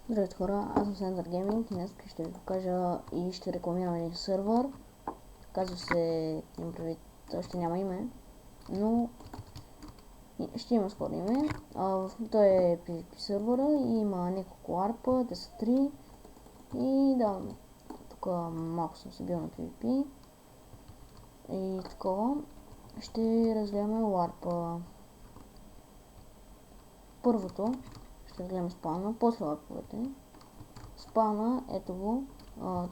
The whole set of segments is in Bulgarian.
Здравейте хора, аз съм Center Gaming и днес ще ви покажа и ще рекламирам един сървър. Казва се, имам предвид, още няма име, но ще има скоро име. Той е PvP сървъра и има няколко арпа, те са 3. И да, тук малко съм се бил на PvP. И такова. Ще разгледаме ларпа. Първото ще разгледаме спавна, после ларповете. Спавна, ето го,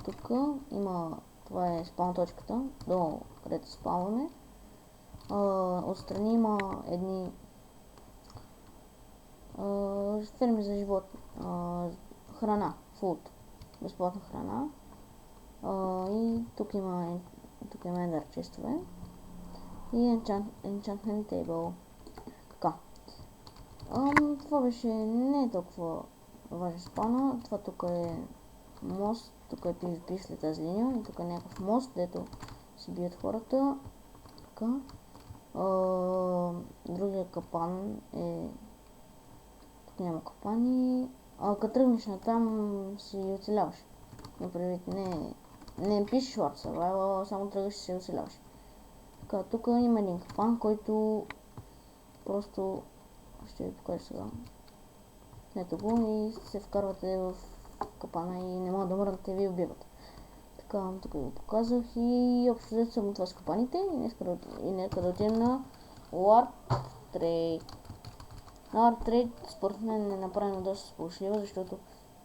тук има, това е спаун точката, долу където спаваме. Отстрани има едни ферми за животни, храна, фуд, безплатна храна. И тук има ендър честове и enchantment table. Така. Това беше не е толкова важен спана. Това тук е мост, тук е PvP след тази линия и тук е някакъв мост, дето се бият хората. Така. Другия капан е... Тук няма капани. Като тръгнеш натам си оцеляваш. Например, не пишеш Hard Survival, само тръгваш и се оцеляваш. Така, тук има един капан, който просто ще ви покажа сега. Ето го и се вкарвате в капана и не могат да мръднете и ви убиват. Така, тук го показах и общо взето само това с капаните и нека да отидем на Warp Trade. На Warp Trade според мен е направено доста сполучливо, защото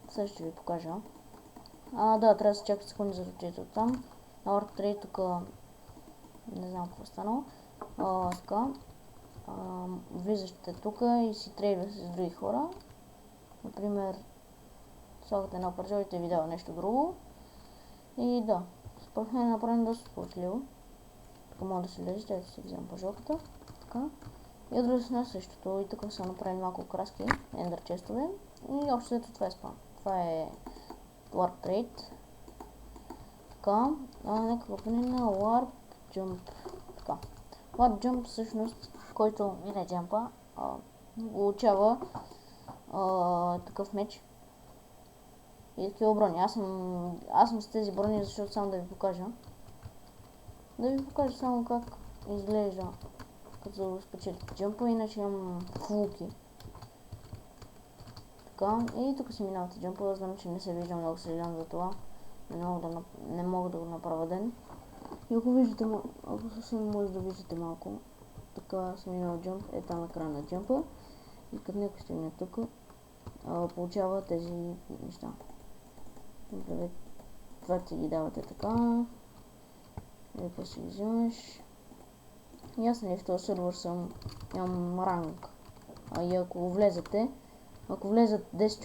сега ще ви покажа. Да, трябва да се чакат секунди за да отидете от там. На Warp Trade тук не знам какво е станало. Така. Влизащите тук и си трейдвате с други хора. Например, слагате една парче и те ви дава нещо друго. И да, според мен е направено доста сполучливо. Тук мога да се лезете, да си взема пържолката. Така. И от друга страна същото. И тук са направени малко краски, ендър честове. И общо взето това е спам. Това е Warp Trade. Така. Нека го пънем на Warp Jump. Така. Warp Jump всъщност, който мине джампа, получава такъв меч и такива брони. Аз съм с тези брони, защото само да ви покажа. Да ви покажа само как изглежда като спечелите джампа, иначе имам фулки. Така, и тук си минавате джампа, знам, че не се вижда много, съжалявам за това. Не мога да го направя ден. И ако виждате, ако съвсем може да виждате малко, така съм минал джамп, е там на края на джампа. И като някой стигне тук, получава тези неща. Например, това ти ги давате така. Или какво си ги взимаш. И аз в този сервер имам ранг. И ако влезат 10